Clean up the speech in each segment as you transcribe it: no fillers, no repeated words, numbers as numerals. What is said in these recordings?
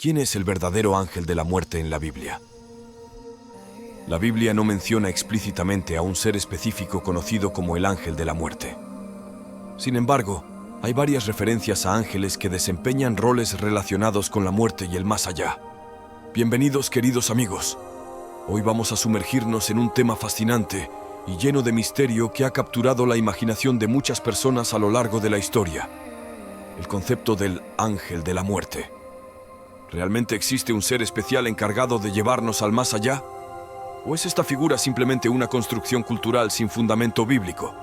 ¿Quién es el verdadero ángel de la muerte en la Biblia? La Biblia no menciona explícitamente a un ser específico conocido como el ángel de la muerte. Sin embargo, hay varias referencias a ángeles que desempeñan roles relacionados con la muerte y el más allá. Bienvenidos, queridos amigos. Hoy vamos a sumergirnos en un tema fascinante y lleno de misterio que ha capturado la imaginación de muchas personas a lo largo de la historia. El concepto del ángel de la muerte. ¿Realmente existe un ser especial encargado de llevarnos al más allá? ¿O es esta figura simplemente una construcción cultural sin fundamento bíblico?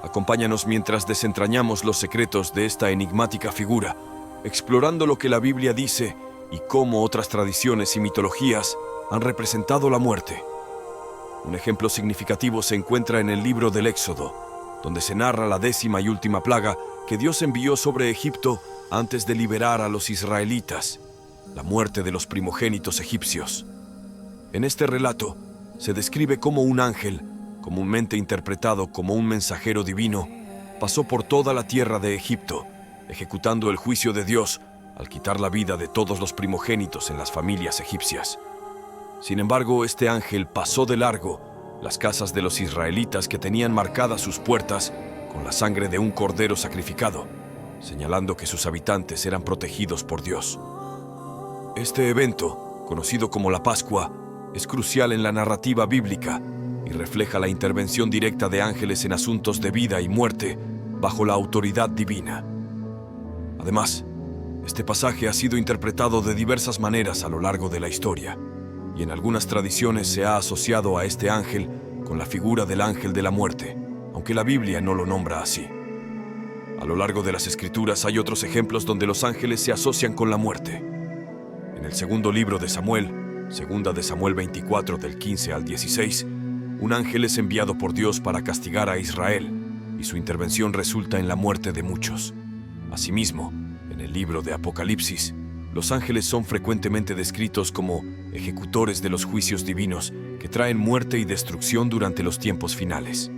Acompáñanos mientras desentrañamos los secretos de esta enigmática figura, explorando lo que la Biblia dice y cómo otras tradiciones y mitologías han representado la muerte. Un ejemplo significativo se encuentra en el libro del Éxodo, donde se narra la 10ª y última plaga que Dios envió sobre Egipto antes de liberar a los israelitas, la muerte de los primogénitos egipcios. En este relato se describe cómo un ángel, comúnmente interpretado como un mensajero divino, pasó por toda la tierra de Egipto, ejecutando el juicio de Dios al quitar la vida de todos los primogénitos en las familias egipcias. Sin embargo, este ángel pasó de largo las casas de los israelitas que tenían marcadas sus puertas con la sangre de un cordero sacrificado, señalando que sus habitantes eran protegidos por Dios. Este evento, conocido como la Pascua, es crucial en la narrativa bíblica y refleja la intervención directa de ángeles en asuntos de vida y muerte bajo la autoridad divina. Además, este pasaje ha sido interpretado de diversas maneras a lo largo de la historia, y en algunas tradiciones se ha asociado a este ángel con la figura del ángel de la muerte, aunque la Biblia no lo nombra así. A lo largo de las Escrituras hay otros ejemplos donde los ángeles se asocian con la muerte. En el segundo libro de Samuel, segunda de Samuel 24 del 15 al 16, un ángel es enviado por Dios para castigar a Israel, y su intervención resulta en la muerte de muchos. Asimismo, en el libro de Apocalipsis, los ángeles son frecuentemente descritos como ejecutores de los juicios divinos que traen muerte y destrucción durante los tiempos finales.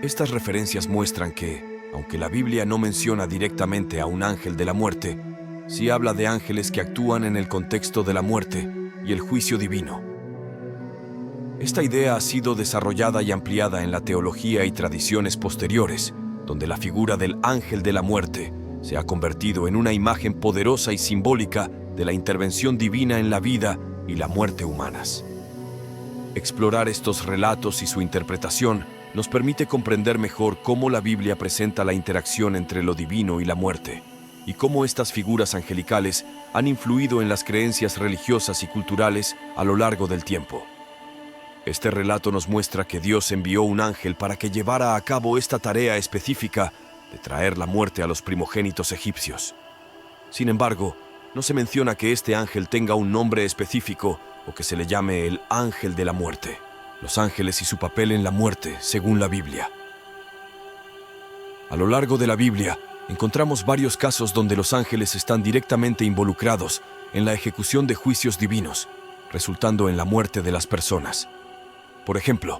Estas referencias muestran que, aunque la Biblia no menciona directamente a un ángel de la muerte, sí habla de ángeles que actúan en el contexto de la muerte y el juicio divino. Esta idea ha sido desarrollada y ampliada en la teología y tradiciones posteriores, donde la figura del ángel de la muerte se ha convertido en una imagen poderosa y simbólica de la intervención divina en la vida y la muerte humanas. Explorar estos relatos y su interpretación nos permite comprender mejor cómo la Biblia presenta la interacción entre lo divino y la muerte, y cómo estas figuras angelicales han influido en las creencias religiosas y culturales a lo largo del tiempo. Este relato nos muestra que Dios envió un ángel para que llevara a cabo esta tarea específica de traer la muerte a los primogénitos egipcios. Sin embargo, no se menciona que este ángel tenga un nombre específico o que se le llame el ángel de la muerte. Los ángeles y su papel en la muerte, según la Biblia. A lo largo de la Biblia, encontramos varios casos donde los ángeles están directamente involucrados en la ejecución de juicios divinos, resultando en la muerte de las personas. Por ejemplo,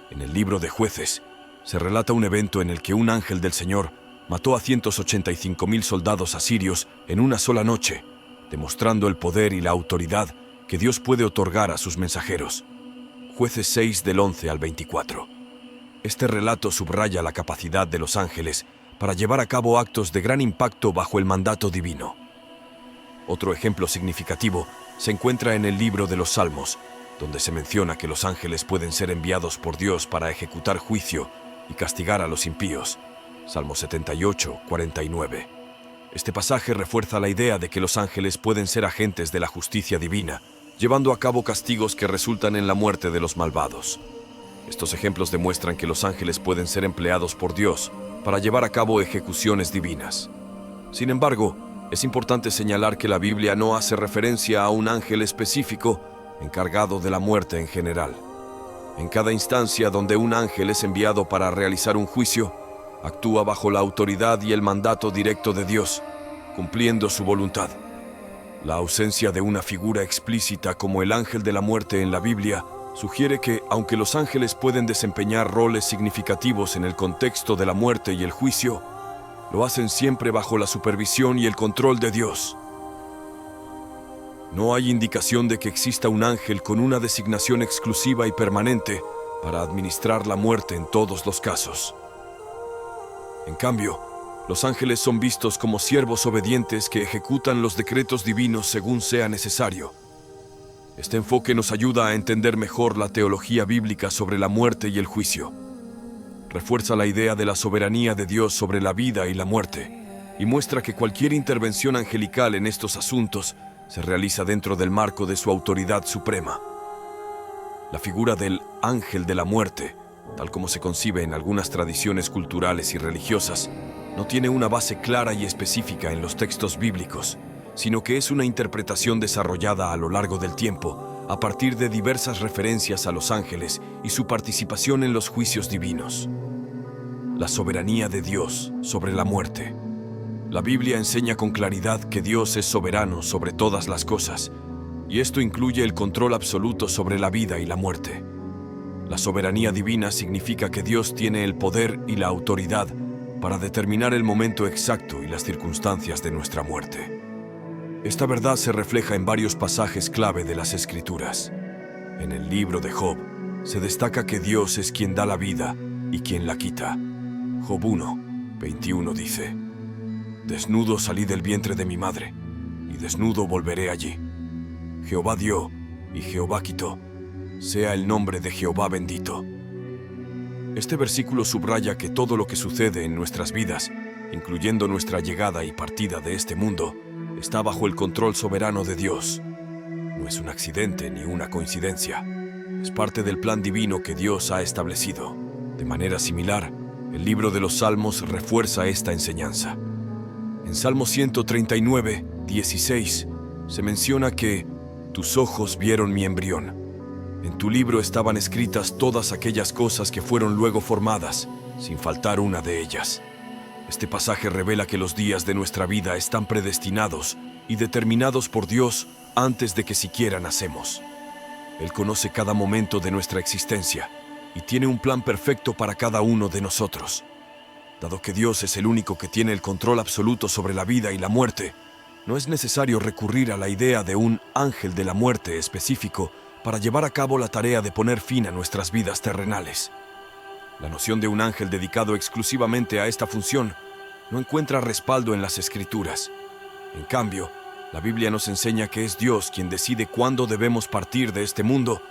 en el libro de Jueces, se relata un evento en el que un ángel del Señor mató a 185,000 soldados asirios en una sola noche, demostrando el poder y la autoridad que Dios puede otorgar a sus mensajeros. Jueces 6 del 11 al 24. Este relato subraya la capacidad de los ángeles para llevar a cabo actos de gran impacto bajo el mandato divino. Otro ejemplo significativo se encuentra en el libro de los Salmos, donde se menciona que los ángeles pueden ser enviados por Dios para ejecutar juicio y castigar a los impíos. Salmo 78, 49. Este pasaje refuerza la idea de que los ángeles pueden ser agentes de la justicia divina, llevando a cabo castigos que resultan en la muerte de los malvados. Estos ejemplos demuestran que los ángeles pueden ser empleados por Dios para llevar a cabo ejecuciones divinas. Sin embargo, es importante señalar que la Biblia no hace referencia a un ángel específico encargado de la muerte en general. En cada instancia donde un ángel es enviado para realizar un juicio, actúa bajo la autoridad y el mandato directo de Dios, cumpliendo su voluntad. La ausencia de una figura explícita como el ángel de la muerte en la Biblia sugiere que, aunque los ángeles pueden desempeñar roles significativos en el contexto de la muerte y el juicio, lo hacen siempre bajo la supervisión y el control de Dios. No hay indicación de que exista un ángel con una designación exclusiva y permanente para administrar la muerte en todos los casos. En cambio, los ángeles son vistos como siervos obedientes que ejecutan los decretos divinos según sea necesario. Este enfoque nos ayuda a entender mejor la teología bíblica sobre la muerte y el juicio. Refuerza la idea de la soberanía de Dios sobre la vida y la muerte, y muestra que cualquier intervención angelical en estos asuntos se realiza dentro del marco de su autoridad suprema. La figura del ángel de la muerte, tal como se concibe en algunas tradiciones culturales y religiosas, no tiene una base clara y específica en los textos bíblicos, sino que es una interpretación desarrollada a lo largo del tiempo a partir de diversas referencias a los ángeles y su participación en los juicios divinos. La soberanía de Dios sobre la muerte. La Biblia enseña con claridad que Dios es soberano sobre todas las cosas, y esto incluye el control absoluto sobre la vida y la muerte. La soberanía divina significa que Dios tiene el poder y la autoridad para determinar el momento exacto y las circunstancias de nuestra muerte. Esta verdad se refleja en varios pasajes clave de las Escrituras. En el libro de Job se destaca que Dios es quien da la vida y quien la quita. Job 1:21 dice: «Desnudo salí del vientre de mi madre, y desnudo volveré allí. Jehová dio, y Jehová quitó. Sea el nombre de Jehová bendito». Este versículo subraya que todo lo que sucede en nuestras vidas, incluyendo nuestra llegada y partida de este mundo, está bajo el control soberano de Dios. No es un accidente ni una coincidencia. Es parte del plan divino que Dios ha establecido. De manera similar, el libro de los Salmos refuerza esta enseñanza. En Salmo 139:16 se menciona que «Tus ojos vieron mi embrión. En tu libro estaban escritas todas aquellas cosas que fueron luego formadas, sin faltar una de ellas». Este pasaje revela que los días de nuestra vida están predestinados y determinados por Dios antes de que siquiera nacemos. Él conoce cada momento de nuestra existencia y tiene un plan perfecto para cada uno de nosotros. Dado que Dios es el único que tiene el control absoluto sobre la vida y la muerte, no es necesario recurrir a la idea de un ángel de la muerte específico para llevar a cabo la tarea de poner fin a nuestras vidas terrenales. La noción de un ángel dedicado exclusivamente a esta función no encuentra respaldo en las Escrituras. En cambio, la Biblia nos enseña que es Dios quien decide cuándo debemos partir de este mundo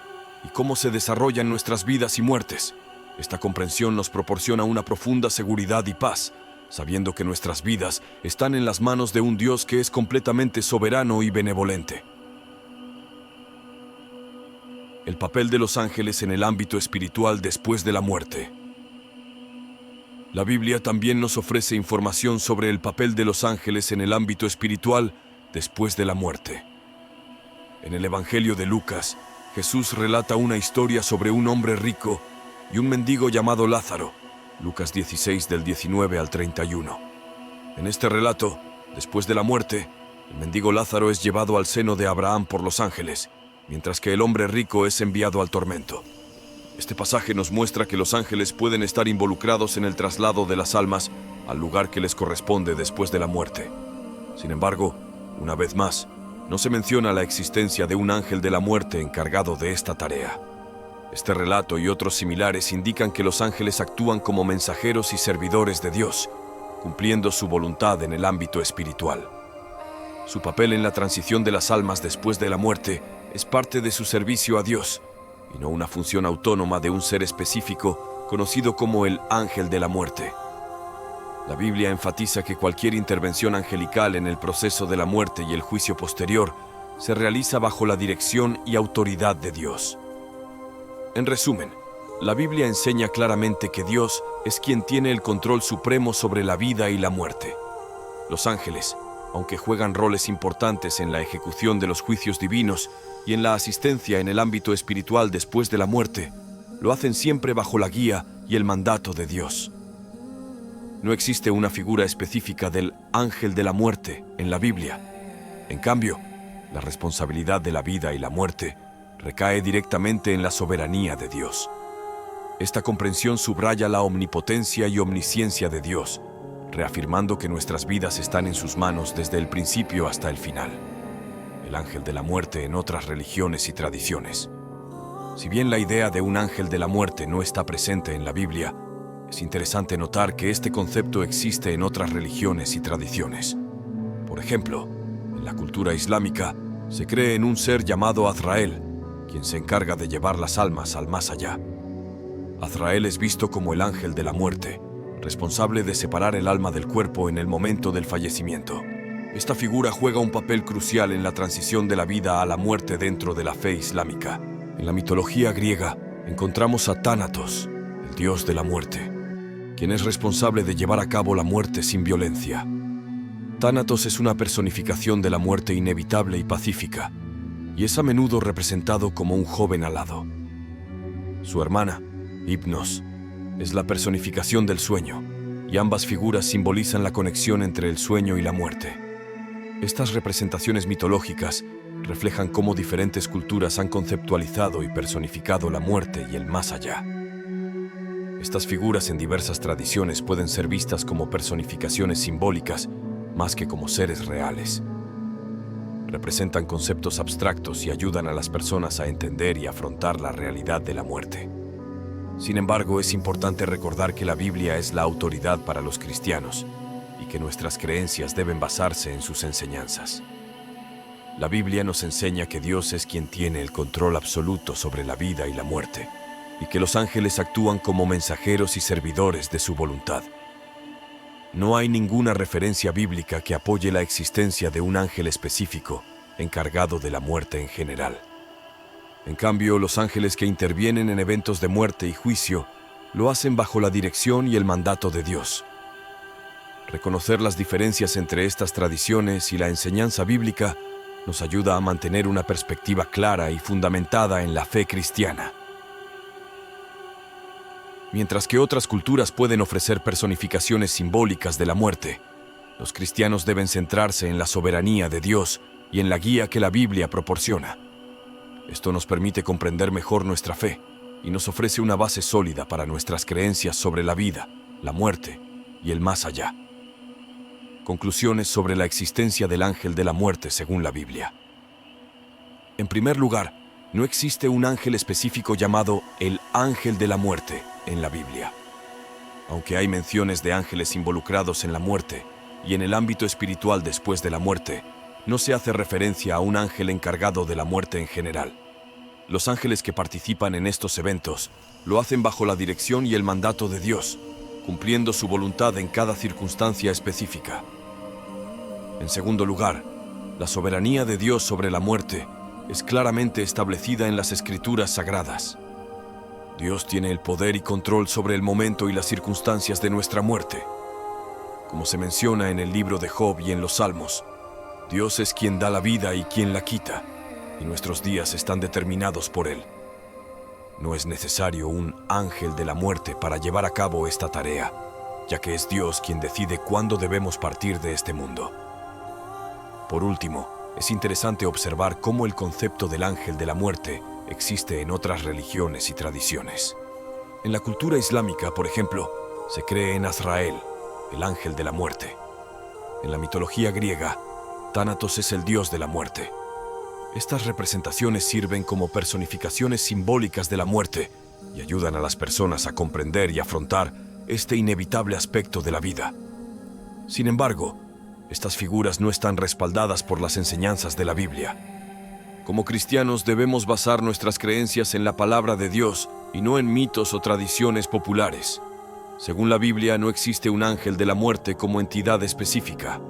y cómo se desarrollan nuestras vidas y muertes. Esta comprensión nos proporciona una profunda seguridad y paz, sabiendo que nuestras vidas están en las manos de un Dios que es completamente soberano y benevolente. El papel de los ángeles en el ámbito espiritual después de la muerte. La Biblia también nos ofrece información sobre el papel de los ángeles en el ámbito espiritual después de la muerte. En el Evangelio de Lucas, Jesús relata una historia sobre un hombre rico y un mendigo llamado Lázaro, Lucas 16 del 19 al 31. En este relato, después de la muerte, el mendigo Lázaro es llevado al seno de Abraham por los ángeles, mientras que el hombre rico es enviado al tormento. Este pasaje nos muestra que los ángeles pueden estar involucrados en el traslado de las almas al lugar que les corresponde después de la muerte. Sin embargo, una vez más, no se menciona la existencia de un ángel de la muerte encargado de esta tarea. Este relato y otros similares indican que los ángeles actúan como mensajeros y servidores de Dios, cumpliendo su voluntad en el ámbito espiritual. Su papel en la transición de las almas después de la muerte es parte de su servicio a Dios, y no una función autónoma de un ser específico conocido como el ángel de la muerte. La Biblia enfatiza que cualquier intervención angelical en el proceso de la muerte y el juicio posterior se realiza bajo la dirección y autoridad de Dios. En resumen, la Biblia enseña claramente que Dios es quien tiene el control supremo sobre la vida y la muerte. Los ángeles, aunque juegan roles importantes en la ejecución de los juicios divinos y en la asistencia en el ámbito espiritual después de la muerte, lo hacen siempre bajo la guía y el mandato de Dios. No existe una figura específica del ángel de la muerte en la Biblia. En cambio, la responsabilidad de la vida y la muerte recae directamente en la soberanía de Dios. Esta comprensión subraya la omnipotencia y omnisciencia de Dios, reafirmando que nuestras vidas están en sus manos desde el principio hasta el final. el ángel de la muerte en otras religiones y tradiciones. Si bien la idea de un ángel de la muerte no está presente en la Biblia, es interesante notar que este concepto existe en otras religiones y tradiciones. Por ejemplo, en la cultura islámica se cree en un ser llamado Azrael, quien se encarga de llevar las almas al más allá. Azrael es visto como el ángel de la muerte, responsable de separar el alma del cuerpo en el momento del fallecimiento. Esta figura juega un papel crucial en la transición de la vida a la muerte dentro de la fe islámica. En la mitología griega encontramos a Tánatos, el dios de la muerte, quien es responsable de llevar a cabo la muerte sin violencia. Tánatos es una personificación de la muerte inevitable y pacífica, y es a menudo representado como un joven alado. Su hermana, Hipnos, es la personificación del sueño, y ambas figuras simbolizan la conexión entre el sueño y la muerte. Estas representaciones mitológicas reflejan cómo diferentes culturas han conceptualizado y personificado la muerte y el más allá. Estas figuras en diversas tradiciones pueden ser vistas como personificaciones simbólicas más que como seres reales. Representan conceptos abstractos y ayudan a las personas a entender y afrontar la realidad de la muerte. Sin embargo, es importante recordar que la Biblia es la autoridad para los cristianos y que nuestras creencias deben basarse en sus enseñanzas. La Biblia nos enseña que Dios es quien tiene el control absoluto sobre la vida y la muerte, y que los ángeles actúan como mensajeros y servidores de su voluntad. No hay ninguna referencia bíblica que apoye la existencia de un ángel específico encargado de la muerte en general. En cambio, los ángeles que intervienen en eventos de muerte y juicio lo hacen bajo la dirección y el mandato de Dios. Reconocer las diferencias entre estas tradiciones y la enseñanza bíblica nos ayuda a mantener una perspectiva clara y fundamentada en la fe cristiana. Mientras que otras culturas pueden ofrecer personificaciones simbólicas de la muerte, los cristianos deben centrarse en la soberanía de Dios y en la guía que la Biblia proporciona. Esto nos permite comprender mejor nuestra fe y nos ofrece una base sólida para nuestras creencias sobre la vida, la muerte y el más allá. Conclusiones sobre la existencia del ángel de la muerte según la Biblia. En primer lugar, no existe un ángel específico llamado el ángel de la muerte en la Biblia. Aunque hay menciones de ángeles involucrados en la muerte y en el ámbito espiritual después de la muerte, no se hace referencia a un ángel encargado de la muerte en general. Los ángeles que participan en estos eventos lo hacen bajo la dirección y el mandato de Dios, cumpliendo su voluntad en cada circunstancia específica. En segundo lugar, la soberanía de Dios sobre la muerte es claramente establecida en las Escrituras sagradas. Dios tiene el poder y control sobre el momento y las circunstancias de nuestra muerte. Como se menciona en el libro de Job y en los Salmos, Dios es quien da la vida y quien la quita, y nuestros días están determinados por Él. No es necesario un ángel de la muerte para llevar a cabo esta tarea, ya que es Dios quien decide cuándo debemos partir de este mundo. Por último, es interesante observar cómo el concepto del ángel de la muerte existe en otras religiones y tradiciones. En la cultura islámica, por ejemplo, se cree en Azrael, el ángel de la muerte. En la mitología griega, Tánatos es el dios de la muerte. Estas representaciones sirven como personificaciones simbólicas de la muerte y ayudan a las personas a comprender y afrontar este inevitable aspecto de la vida. Sin embargo, estas figuras no están respaldadas por las enseñanzas de la Biblia. Como cristianos debemos basar nuestras creencias en la palabra de Dios y no en mitos o tradiciones populares. Según la Biblia, no existe un ángel de la muerte como entidad específica.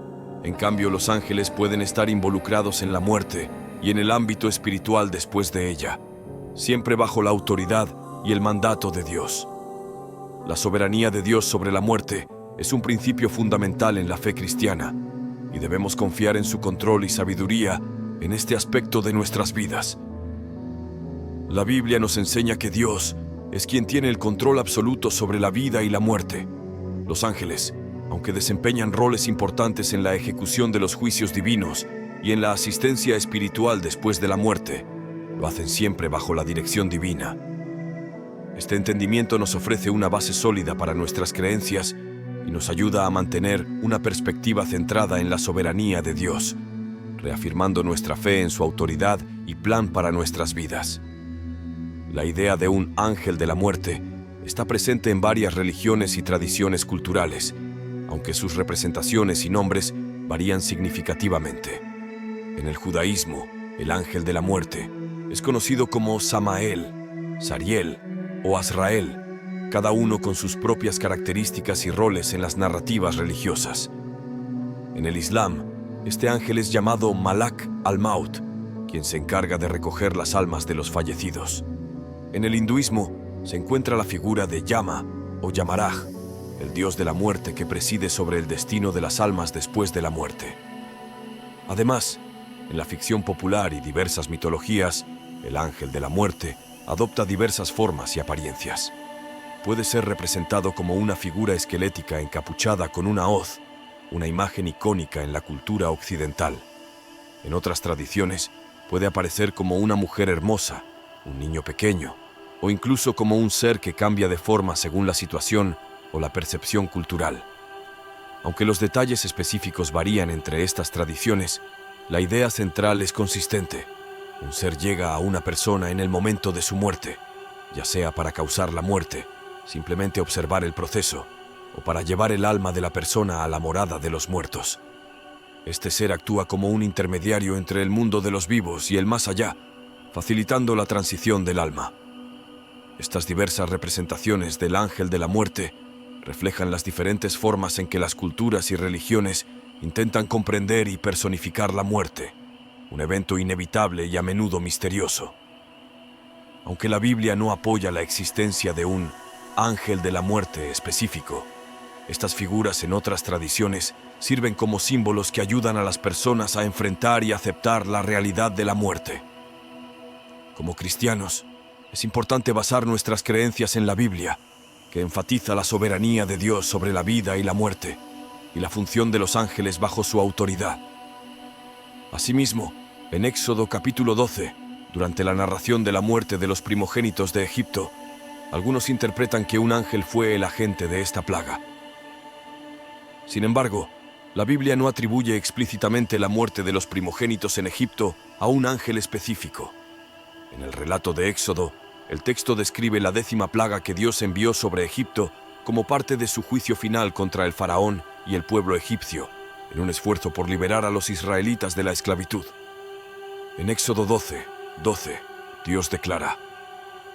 En cambio, los ángeles pueden estar involucrados en la muerte y en el ámbito espiritual después de ella, siempre bajo la autoridad y el mandato de Dios. La soberanía de Dios sobre la muerte es un principio fundamental en la fe cristiana, y debemos confiar en su control y sabiduría en este aspecto de nuestras vidas. La Biblia nos enseña que Dios es quien tiene el control absoluto sobre la vida y la muerte. Los ángeles, aunque desempeñan roles importantes en la ejecución de los juicios divinos y en la asistencia espiritual después de la muerte, lo hacen siempre bajo la dirección divina. Este entendimiento nos ofrece una base sólida para nuestras creencias y nos ayuda a mantener una perspectiva centrada en la soberanía de Dios. reafirmando nuestra fe en su autoridad y plan para nuestras vidas. La idea de un ángel de la muerte está presente en varias religiones y tradiciones culturales, aunque sus representaciones y nombres varían significativamente. En el judaísmo, el ángel de la muerte es conocido como Samael, Sariel o Azrael, cada uno con sus propias características y roles en las narrativas religiosas. En el Islam, este ángel es llamado Malak al-Maut, quien se encarga de recoger las almas de los fallecidos. En el hinduismo se encuentra la figura de Yama o Yamaraj, el dios de la muerte que preside sobre el destino de las almas después de la muerte. Además, en la ficción popular y diversas mitologías, el ángel de la muerte adopta diversas formas y apariencias. Puede ser representado como una figura esquelética encapuchada con una hoz, una imagen icónica en la cultura occidental. En otras tradiciones, puede aparecer como una mujer hermosa, un niño pequeño, o incluso como un ser que cambia de forma según la situación o la percepción cultural. Aunque los detalles específicos varían entre estas tradiciones, la idea central es consistente. Un ser llega a una persona en el momento de su muerte, ya sea para causar la muerte, simplemente observar el proceso, o para llevar el alma de la persona a la morada de los muertos. Este ser actúa como un intermediario entre el mundo de los vivos y el más allá, facilitando la transición del alma. Estas diversas representaciones del ángel de la muerte reflejan las diferentes formas en que las culturas y religiones intentan comprender y personificar la muerte, un evento inevitable y a menudo misterioso. Aunque la Biblia no apoya la existencia de un ángel de la muerte específico, estas figuras en otras tradiciones sirven como símbolos que ayudan a las personas a enfrentar y aceptar la realidad de la muerte. Como cristianos, es importante basar nuestras creencias en la Biblia, que enfatiza la soberanía de Dios sobre la vida y la muerte, y la función de los ángeles bajo su autoridad. Asimismo, en Éxodo capítulo 12, durante la narración de la muerte de los primogénitos de Egipto, algunos interpretan que un ángel fue el agente de esta plaga. Sin embargo, la Biblia no atribuye explícitamente la muerte de los primogénitos en Egipto a un ángel específico. En el relato de Éxodo, el texto describe la 10ª plaga que Dios envió sobre Egipto como parte de su juicio final contra el faraón y el pueblo egipcio, en un esfuerzo por liberar a los israelitas de la esclavitud. En Éxodo 12, Dios declara: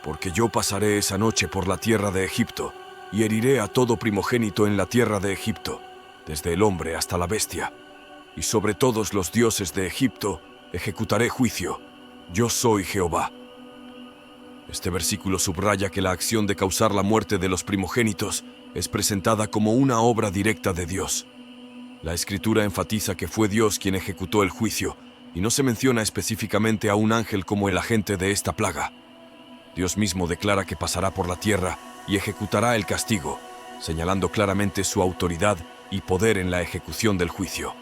«Porque yo pasaré esa noche por la tierra de Egipto, y heriré a todo primogénito en la tierra de Egipto, desde el hombre hasta la bestia. Y sobre todos los dioses de Egipto ejecutaré juicio. Yo soy Jehová». Este versículo subraya que la acción de causar la muerte de los primogénitos es presentada como una obra directa de Dios. La Escritura enfatiza que fue Dios quien ejecutó el juicio, y no se menciona específicamente a un ángel como el agente de esta plaga. Dios mismo declara que pasará por la tierra y ejecutará el castigo, señalando claramente su autoridad y poder en la ejecución del juicio.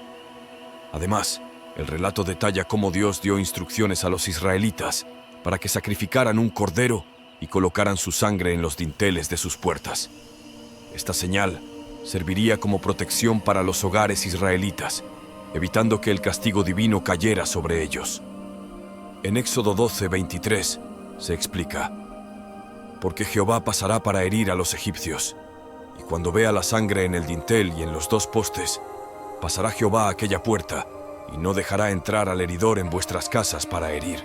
Además, el relato detalla cómo Dios dio instrucciones a los israelitas para que sacrificaran un cordero y colocaran su sangre en los dinteles de sus puertas. Esta señal serviría como protección para los hogares israelitas, evitando que el castigo divino cayera sobre ellos. En Éxodo 12:23 se explica: «Porque Jehová pasará para herir a los egipcios, y cuando vea la sangre en el dintel y en los 2 postes, pasará Jehová a aquella puerta, y no dejará entrar al heridor en vuestras casas para herir».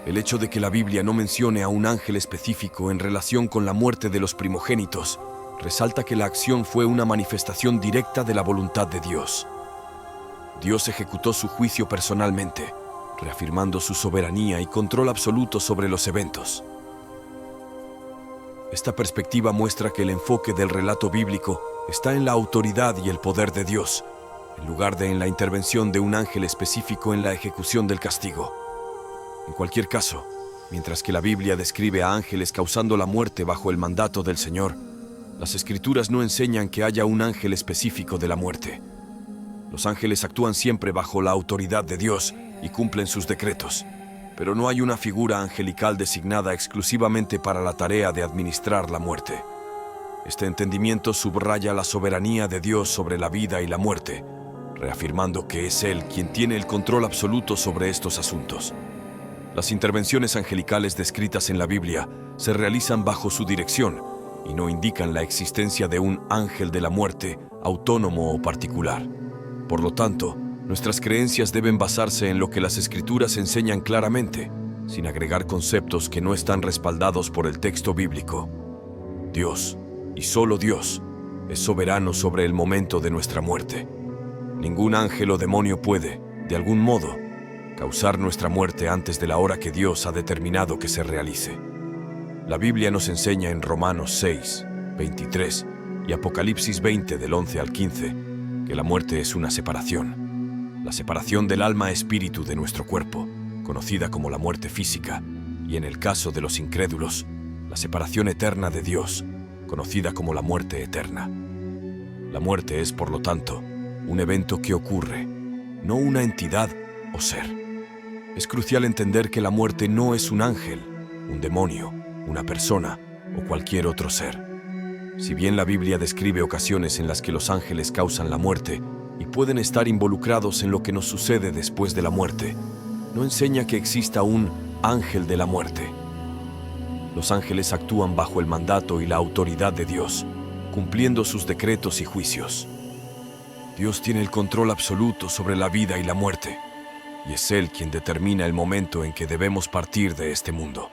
El hecho de que la Biblia no mencione a un ángel específico en relación con la muerte de los primogénitos resalta que la acción fue una manifestación directa de la voluntad de Dios. Dios ejecutó su juicio personalmente, reafirmando su soberanía y control absoluto sobre los eventos. Esta perspectiva muestra que el enfoque del relato bíblico está en la autoridad y el poder de Dios, en lugar de en la intervención de un ángel específico en la ejecución del castigo. En cualquier caso, mientras que la Biblia describe a ángeles causando la muerte bajo el mandato del Señor, las Escrituras no enseñan que haya un ángel específico de la muerte. Los ángeles actúan siempre bajo la autoridad de Dios y cumplen sus decretos, pero no hay una figura angelical designada exclusivamente para la tarea de administrar la muerte. Este entendimiento subraya la soberanía de Dios sobre la vida y la muerte, reafirmando que es Él quien tiene el control absoluto sobre estos asuntos. Las intervenciones angelicales descritas en la Biblia se realizan bajo su dirección y no indican la existencia de un ángel de la muerte autónomo o particular. Por lo tanto, nuestras creencias deben basarse en lo que las Escrituras enseñan claramente, sin agregar conceptos que no están respaldados por el texto bíblico. Dios, y solo Dios, es soberano sobre el momento de nuestra muerte. Ningún ángel o demonio puede, de algún modo, causar nuestra muerte antes de la hora que Dios ha determinado que se realice. La Biblia nos enseña en Romanos 6, 23 y Apocalipsis 20 del 11 al 15 que la muerte es una separación. La separación del alma-espíritu de nuestro cuerpo, conocida como la muerte física, y en el caso de los incrédulos, la separación eterna de Dios, conocida como la muerte eterna. La muerte es, por lo tanto, un evento que ocurre, no una entidad o ser. Es crucial entender que la muerte no es un ángel, un demonio, una persona o cualquier otro ser. Si bien la Biblia describe ocasiones en las que los ángeles causan la muerte y pueden estar involucrados en lo que nos sucede después de la muerte, no enseña que exista un ángel de la muerte. Los ángeles actúan bajo el mandato y la autoridad de Dios, cumpliendo sus decretos y juicios. Dios tiene el control absoluto sobre la vida y la muerte, y es Él quien determina el momento en que debemos partir de este mundo.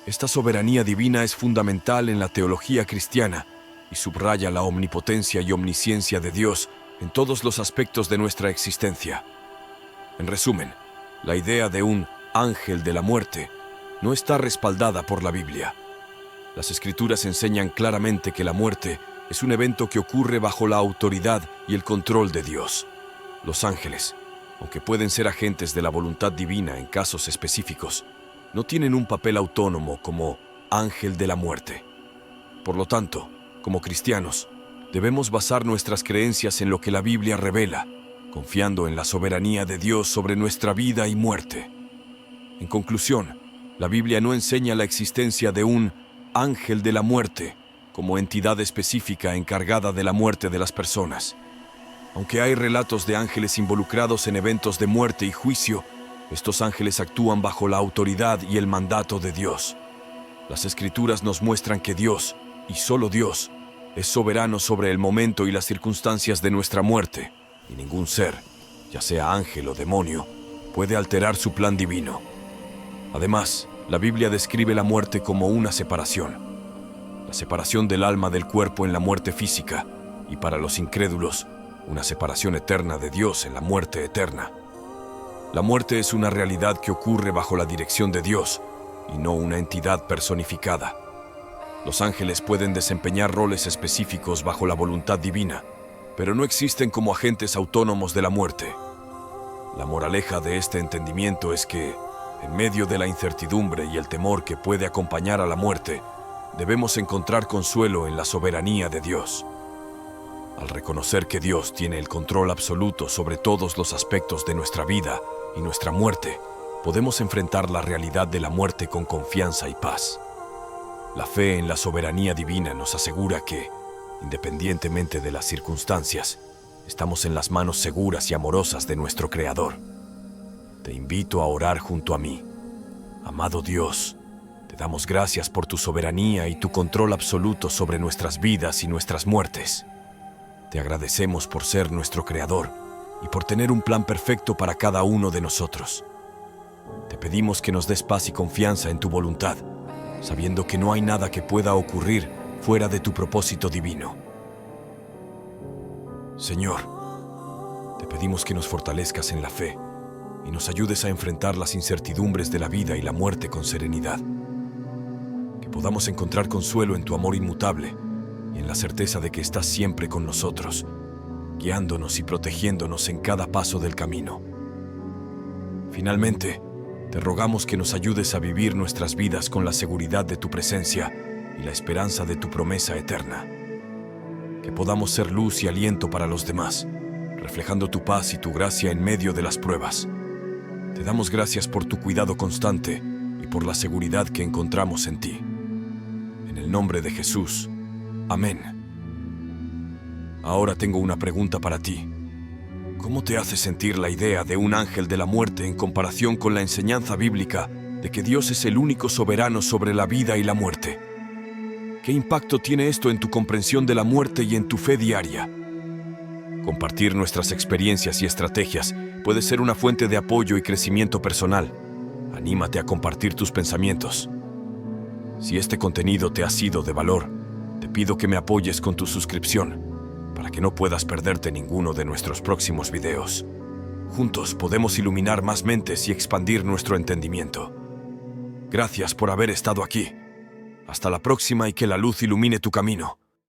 Esta soberanía divina es fundamental en la teología cristiana y subraya la omnipotencia y omnisciencia de Dios en todos los aspectos de nuestra existencia. En resumen, la idea de un ángel de la muerte no está respaldada por la Biblia. Las Escrituras enseñan claramente que la muerte es un evento que ocurre bajo la autoridad y el control de Dios. Los ángeles, aunque pueden ser agentes de la voluntad divina en casos específicos, no tienen un papel autónomo como ángel de la muerte. Por lo tanto, como cristianos, debemos basar nuestras creencias en lo que la Biblia revela, confiando en la soberanía de Dios sobre nuestra vida y muerte. En conclusión, la Biblia no enseña la existencia de un ángel de la muerte como entidad específica encargada de la muerte de las personas. Aunque hay relatos de ángeles involucrados en eventos de muerte y juicio, estos ángeles actúan bajo la autoridad y el mandato de Dios. Las Escrituras nos muestran que Dios, y solo Dios, es soberano sobre el momento y las circunstancias de nuestra muerte, y ningún ser, ya sea ángel o demonio, puede alterar su plan divino. Además, la Biblia describe la muerte como una separación. La separación del alma del cuerpo en la muerte física, y para los incrédulos, una separación eterna de Dios en la muerte eterna. La muerte es una realidad que ocurre bajo la dirección de Dios y no una entidad personificada. Los ángeles pueden desempeñar roles específicos bajo la voluntad divina, pero no existen como agentes autónomos de la muerte. La moraleja de este entendimiento es que, en medio de la incertidumbre y el temor que puede acompañar a la muerte, debemos encontrar consuelo en la soberanía de Dios. Al reconocer que Dios tiene el control absoluto sobre todos los aspectos de nuestra vida y nuestra muerte, podemos enfrentar la realidad de la muerte con confianza y paz. La fe en la soberanía divina nos asegura que, independientemente de las circunstancias, estamos en las manos seguras y amorosas de nuestro Creador. Te invito a orar junto a mí. Amado Dios, te damos gracias por tu soberanía y tu control absoluto sobre nuestras vidas y nuestras muertes. Te agradecemos por ser nuestro Creador y por tener un plan perfecto para cada uno de nosotros. Te pedimos que nos des paz y confianza en tu voluntad, sabiendo que no hay nada que pueda ocurrir fuera de tu propósito divino. Señor, te pedimos que nos fortalezcas en la fe y nos ayudes a enfrentar las incertidumbres de la vida y la muerte con serenidad. Que podamos encontrar consuelo en tu amor inmutable y en la certeza de que estás siempre con nosotros, guiándonos y protegiéndonos en cada paso del camino. Finalmente, te rogamos que nos ayudes a vivir nuestras vidas con la seguridad de tu presencia y la esperanza de tu promesa eterna. Que podamos ser luz y aliento para los demás, reflejando tu paz y tu gracia en medio de las pruebas. Te damos gracias por tu cuidado constante y por la seguridad que encontramos en ti. En el nombre de Jesús. Amén. Ahora tengo una pregunta para ti. ¿Cómo te hace sentir la idea de un ángel de la muerte en comparación con la enseñanza bíblica de que Dios es el único soberano sobre la vida y la muerte? ¿Qué impacto tiene esto en tu comprensión de la muerte y en tu fe diaria? Compartir nuestras experiencias y estrategias puede ser una fuente de apoyo y crecimiento personal. Anímate a compartir tus pensamientos. Si este contenido te ha sido de valor, te pido que me apoyes con tu suscripción para que no puedas perderte ninguno de nuestros próximos videos. Juntos podemos iluminar más mentes y expandir nuestro entendimiento. Gracias por haber estado aquí. Hasta la próxima y que la luz ilumine tu camino.